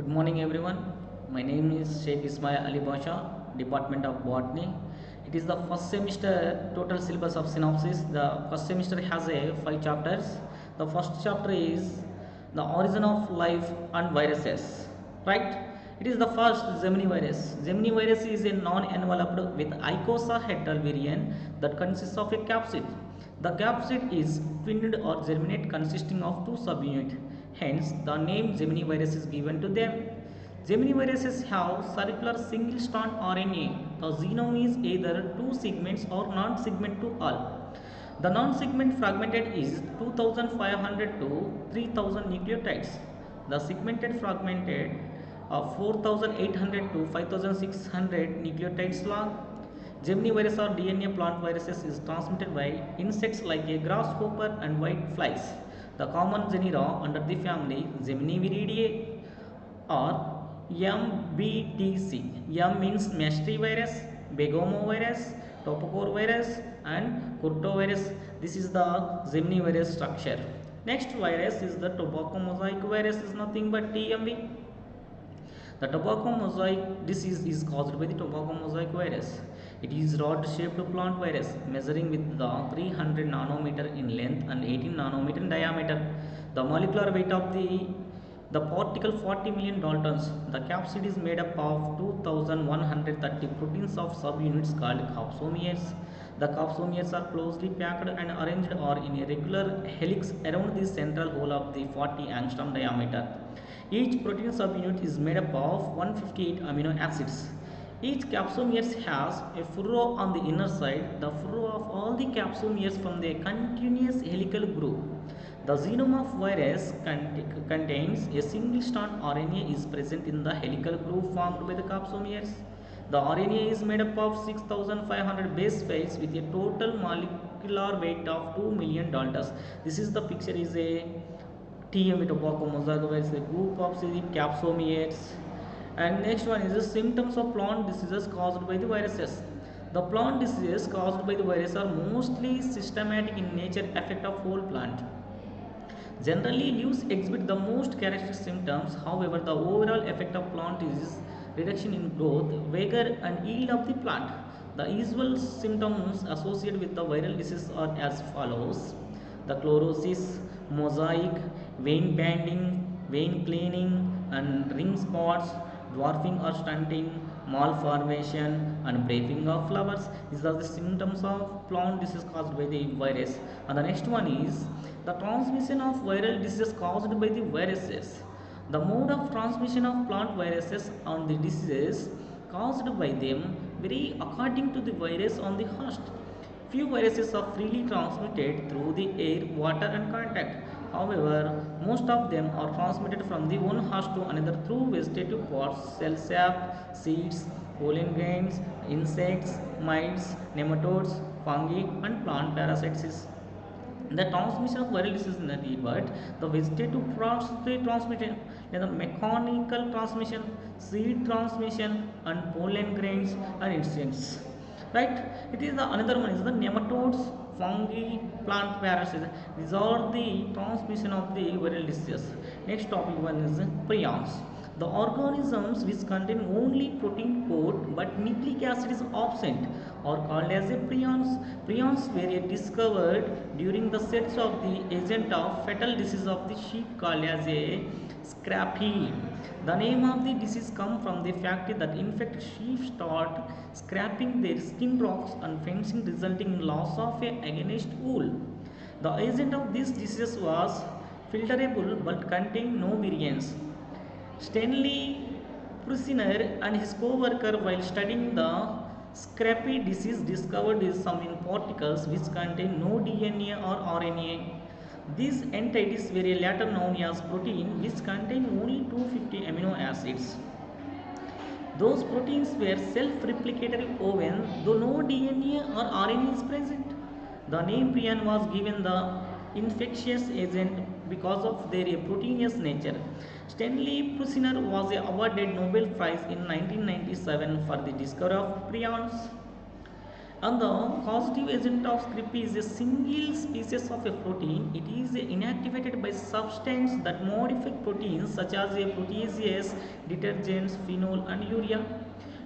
Good morning everyone. My name is Sheikh Ismail Ali Basha, Department of Botany. It is the first semester total syllabus of synopsis. The first semester has a 5 chapters. The first chapter is the origin of life and viruses. Right? It is the first Gemini virus. Gemini virus is a non-enveloped with Icosa heteral variant that consists of a capsid. The capsid is twinned or germinate consisting of two subunits. Hence, the name Gemini virus is given to them. Gemini viruses have circular single-strand RNA. The genome is either two segments or non-segment to all. The non-segment fragmented is 2500 to 3000 nucleotides. The segmented fragmented of 4800 to 5600 nucleotides long. Gemini virus or DNA plant viruses is transmitted by insects like a grasshopper and white flies. The common genera under the family Gemini viridae or MBTC. M means Mastry virus, Begomovirus, Topocorovirus and Curtovirus. This is the Gemini virus structure. Next virus is the tobacco mosaic virus, is nothing but TMV. The tobacco mosaic disease is caused by the tobacco mosaic virus. It is rod-shaped plant virus measuring with the 300 nanometer in length and 18 nanometer in diameter. The molecular weight of the particle 40 million daltons. The capsid is made up of 2130 proteins of subunits called capsomeres. The capsomeres are closely packed and arranged or in a regular helix around the central hole of the 40 angstrom diameter. Each protein subunit is made up of 158 amino acids. Each capsomere has a furrow on the inner side. The furrow of all the capsomeres from the continuous helical groove. The genome of virus contains a single strand RNA is present in the helical groove formed by the capsomeres. The RNA is made up of 6500 base pairs with a total molecular weight of 2 million daltons. This is the picture is a TMV tobacco mosaic virus, a group of capsomeres. And next one is the symptoms of plant diseases caused by the viruses. The plant diseases caused by the virus are mostly systematic in nature, affect of whole plant. Generally, leaves exhibit the most characteristic symptoms. However, the overall effect of plant is reduction in growth, vigor and yield of the plant. The usual symptoms associated with the viral disease are as follows: the chlorosis, mosaic, vein banding, vein cleaning and ring spots, dwarfing or stunting, malformation and breaking of flowers. These are the symptoms of plant disease caused by the virus. And the next one is the transmission of viral diseases caused by the viruses. The mode of transmission of plant viruses on the diseases caused by them vary according to the virus on the host. Few viruses are freely transmitted through the air, water and contact. However, most of them are transmitted from the one host to another through vegetative parts, cell sap, seeds, pollen grains, insects, mites, nematodes, fungi and plant parasites. The transmission of viral disease in the but the vegetative transmission, the mechanical transmission, seed transmission and pollen grains and insects. Right? It is the another one is the nematodes, fungi, plant parasites. These are the transmission of the viral disease. Next topic one is prions. The organisms which contain only protein coat but nucleic acid is absent are called as a prions. Prions were discovered during the search of the agent of fatal disease of the sheep called as a scrapie. The name of the disease comes from the fact that infected sheep start scraping their skin rocks and fencing resulting in loss of a against wool. The agent of this disease was filterable but contained no variants. Stanley Prusiner and his co-worker while studying the scrapie disease discovered some in particles which contain no DNA or RNA. These entities were later known as protein which contain only 250 amino acids. Those proteins were self-replicatory woven though no DNA or RNA is present. The name prion was given the infectious agent because of their proteinous nature. Stanley Prusiner was awarded Nobel Prize in 1997 for the discovery of prions. And the causative agent of CRIP is a single species of a protein. It is inactivated by substance that modify proteins such as a proteases, detergents, phenol and urea.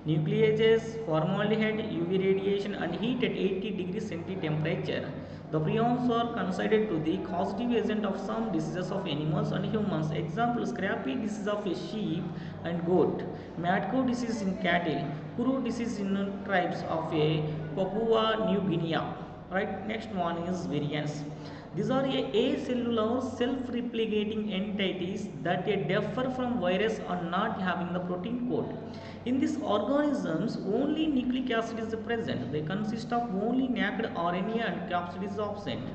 Nucleases, formaldehyde, UV radiation and heat at 80 degrees centigrade temperature. The prions are considered to the causative agent of some diseases of animals and humans. Example, scrapie disease of a sheep and goat, mad cow disease in cattle, Kuru disease in tribes of a Papua New Guinea. Right, next one is virions. These are acellular self-replicating entities that differ from virus and not having the protein code. In these organisms, only nucleic acid is present. They consist of only naked RNA and capsid is absent.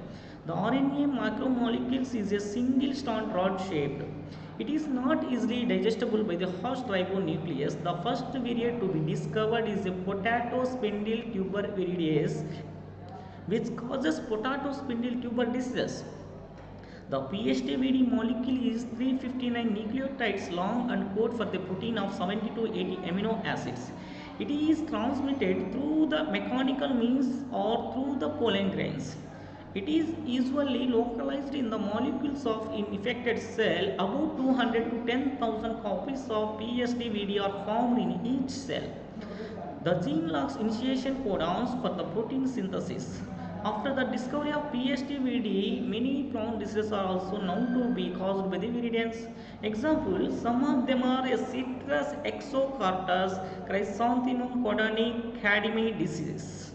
The RNA macromolecules is a single strand rod shaped. It is not easily digestible by the host ribonucleus. The first virion to be discovered is a potato spindle tuber viridase, which causes potato spindle tuber disease. The PSTVD molecule is 359 nucleotides long and code for the protein of 70 to 80 amino acids. It is transmitted through the mechanical means or through the pollen grains. It is usually localized in the molecules of infected cell. About 200 to 10,000 copies of PSTVD are formed in each cell. The gene locks initiation codons for the protein synthesis. After the discovery of PSTVD, many plant diseases are also known to be caused by the viridians. Example, some of them are a citrus exocartus, chrysanthemum codoni, cademy disease.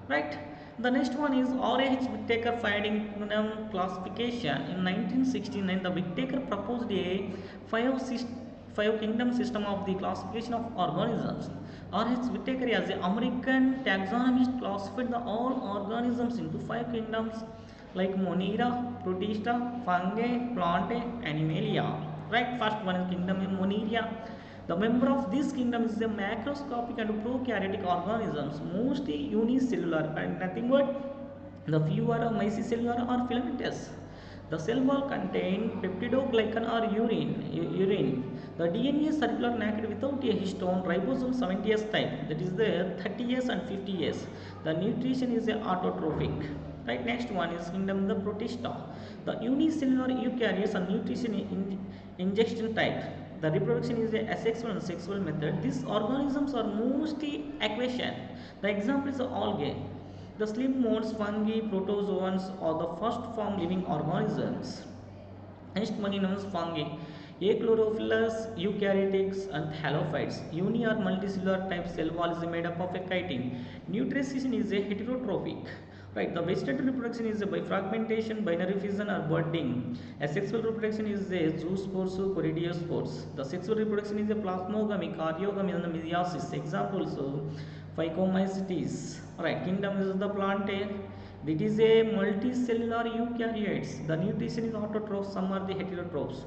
Right? The next one is R.H. Whittaker finding kingdom classification. In 1969, the Whittaker proposed a five kingdom system of the classification of organisms. R.H. Whittaker as an American taxonomist classified all organisms into five kingdoms like Monera, Protista, Fungi, Plantae, Animalia. Right, first one is kingdom in Monera. The member of this kingdom is the macroscopic and prokaryotic organisms, mostly unicellular and nothing but the few are mycellular or filamentous. The cell wall contain peptidoglycan or urine. The DNA is circular naked without a histone, ribosome 70S type, that is the 30S and 50S. The nutrition is a autotrophic. Right, next one is kingdom the Protista. The unicellular eukaryotes and nutrition injection type. The reproduction is a asexual and sexual method. These organisms are mostly aquatian. The example is algae. The slim modes, fungi, protozoans are the first form living organisms. Next one is fungi. Achlorophyllus, eukaryotics and halophytes. Uni or multicellular type cell wall is made up of a chitin. Nutrition is a heterotrophic. Right, the vegetative reproduction is by fragmentation, binary fission or budding. Asexual reproduction is a zoospores, corydiospores. The sexual reproduction is a plasmogamy, karyogamy and the meiosis. Examples Phycomycetes. Right, kingdom is the Plantae. It is a multicellular eukaryotes. The nutrition is autotrophs, some are the heterotrophs.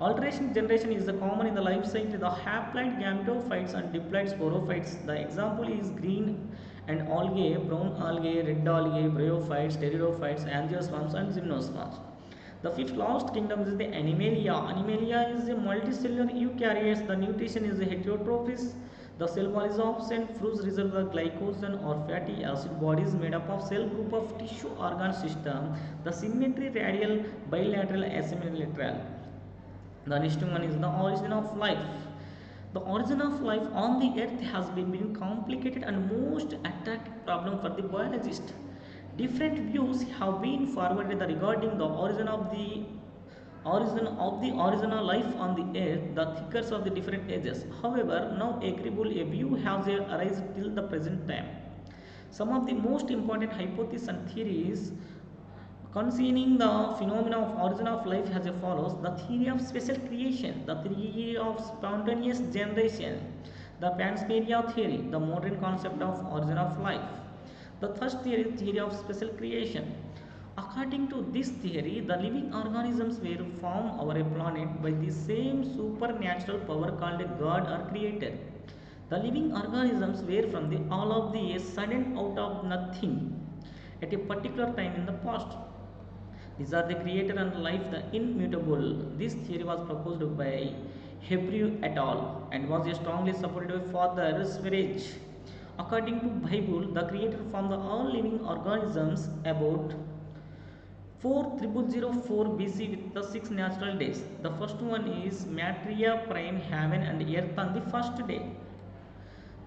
Alteration generation is the common in the life cycle. The haploid gametophytes and diploid sporophytes. The example is green and algae, brown algae, red algae, bryophytes, pteridophytes, angiosperms and gymnosperms. The fifth last kingdom is the Animalia. Animalia is a multicellular eukaryotes. The nutrition is a heterotrophs. The cell wall is absent. Fruits reserve the glycogen or fatty acid bodies made up of cell group of tissue organ system. The symmetry radial, bilateral, asymmetrical. The next one is the origin of life. The origin of life on the earth has been complicated and most attractive problem for the biologist. Different views have been forwarded regarding the origin of the original life on the earth, the thinkers of the different ages. However, now agreeable a view has arisen till the present time. Some of the most important hypotheses and theories concerning the phenomena of origin of life as follows: the theory of special creation, the theory of spontaneous generation, the panspermia theory, the modern concept of origin of life. The first theory, theory of special creation. According to this theory, the living organisms were formed over a planet by the same supernatural power called God or Creator. The living organisms were from the all of the a sudden out of nothing at a particular time in the past. These are the creator and life, the immutable. This theory was proposed by Hebrew et al. And was strongly supported by Father Sverage. According to Bible, the Creator formed the all living organisms about 4004 BC with the 6 natural days. The first one is Materia Prime, heaven and earth on the first day.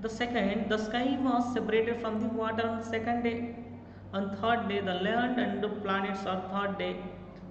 The second, the sky was separated from the water on the second day. On third day, the land and the planets are third day.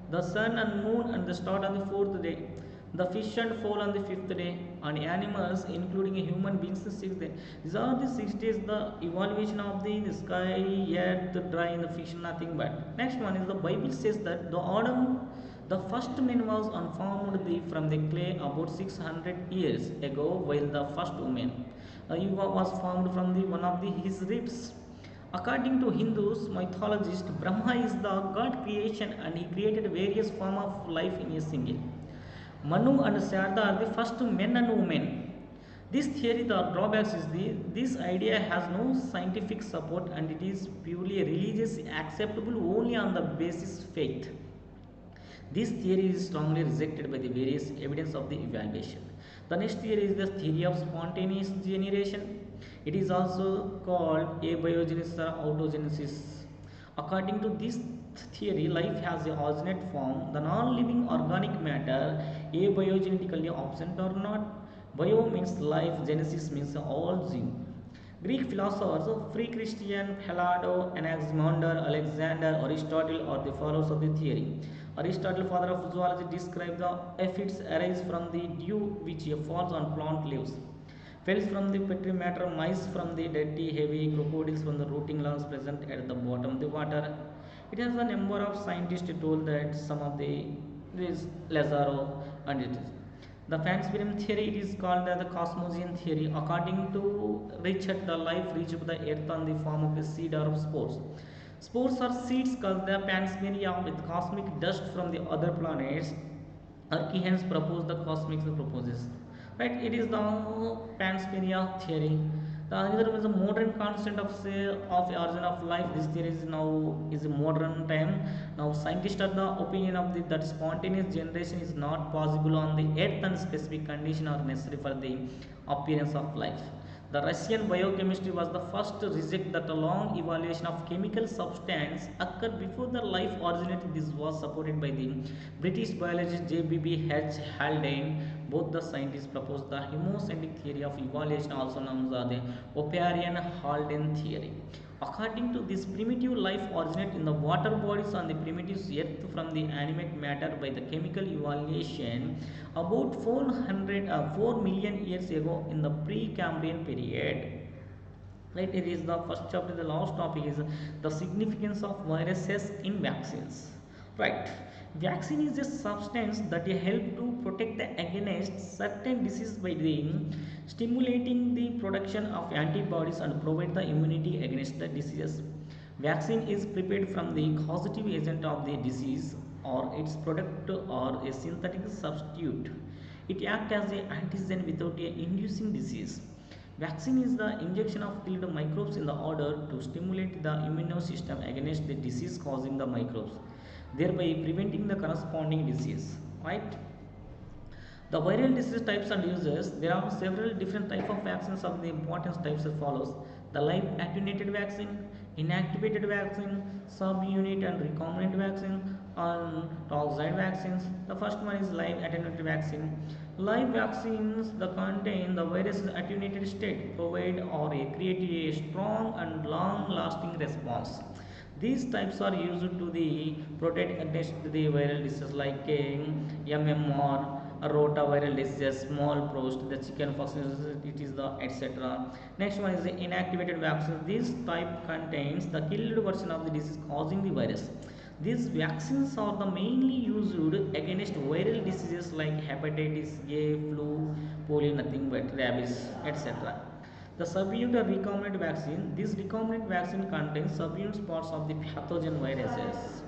The sun and moon and the star on the fourth day. The fish and fowl on the fifth day. And animals, including human beings, the sixth day. These are the 6 days. The evaluation of the sky, earth, dry, and the fish, nothing but. Next one is the Bible says that the Adam, the first man was unformed from the clay about 600 years ago, while the first woman Eva was formed from one of his ribs. According to Hindus mythologists, Brahma is the god creation and he created various forms of life in a single. Manu and Sarda are the first men and women. This theory, the drawbacks is this idea has no scientific support and it is purely religious, acceptable only on the basis faith. This theory is strongly rejected by the various evidence of the evaluation. The next theory is the theory of spontaneous generation. It is also called abiogenesis or autogenesis. According to this theory, life has a originate form. The non-living organic matter, abiogenetically absent or not. Bio means life, genesis means origin. Greek philosophers, pre-Christian, Plato, Anaximander, Alexander, Aristotle are the followers of the theory. Aristotle, father of zoology, described the aphids arise from the dew which falls on plant leaves. Whales from the petri matter, mice from the dirty, heavy, crocodiles from the rooting lungs present at the bottom of the water. It has a number of scientists told that some of this Lazaro and it is. The Fansperum theory, it is called the Cosmosian theory. According to Richard, the life reached the earth on the form of a seed or of spores. Spores are seeds called the panspermia with cosmic dust from the other planets. Archimedes proposed the cosmic proposes. Right, it is the panspermia theory. The another is a modern constant of origin of life. This theory is a modern time. Now scientists are the opinion of that spontaneous generation is not possible on the earth and specific condition are necessary for the appearance of life. The Russian biochemistry was the first to reject that a long evaluation of chemical substance occurred before the life originated. This was supported by the British biologist J.B.B.H. Haldane. Both the scientists proposed the hemocentric theory of evaluation, also known as the Oparian-Haldane theory. According to this, primitive life originated in the water bodies on the primitive earth from the animate matter by the chemical evaluation about 4 million years ago in the Precambrian period. Right, it is the first chapter. The last topic is the significance of viruses in vaccines. Right, vaccine is a substance that help to protect against certain diseases by stimulating the production of antibodies and provide the immunity against the diseases. Vaccine is prepared from the causative agent of the disease or its product or a synthetic substitute. It acts as an antigen without inducing disease. Vaccine is the injection of killed microbes in the order to stimulate the immune system against the disease causing the microbes, thereby preventing the corresponding disease. Right? The viral disease types and uses, there are several different types of vaccines of the important types as follows. The live attenuated vaccine, inactivated vaccine, subunit and recombinant vaccine, and toxoid vaccines. The first one is live attenuated vaccine. Live vaccines that contain the virus's attenuated state provide or create a strong and long-lasting response. These types are used to protect against the viral diseases like MMR, rotaviral disease, small pox, the chicken pox, it is the etc. Next one is the inactivated vaccine. This type contains the killed version of the disease causing the virus. These vaccines are the mainly used against viral diseases like hepatitis A, flu, polio, nothing but rabies, etc. The subunit or recombinant vaccine. This recombinant vaccine contains subunit parts of the pathogen viruses.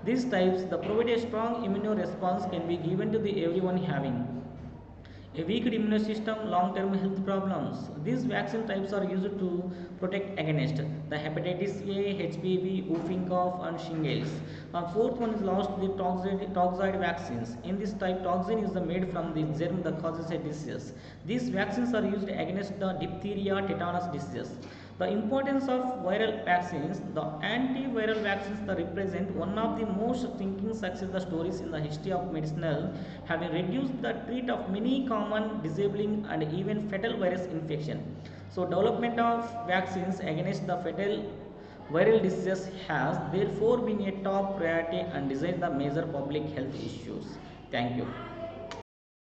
These types, the provide a strong immune response can be given to the everyone having a weak immune system, long-term health problems. These vaccine types are used to protect against the hepatitis A, HPV, whooping cough, and shingles. Fourth one is last, the toxoid vaccines. In this type, toxin is made from the germ that causes a disease. These vaccines are used against the diphtheria, tetanus diseases. The importance of viral vaccines. The antiviral vaccines that represent one of the most thinking success stories in the history of medicine, having reduced the threat of many common, disabling, and even fatal virus infection. So, development of vaccines against the fatal viral diseases has therefore been a top priority and designed the major public health issues. Thank you.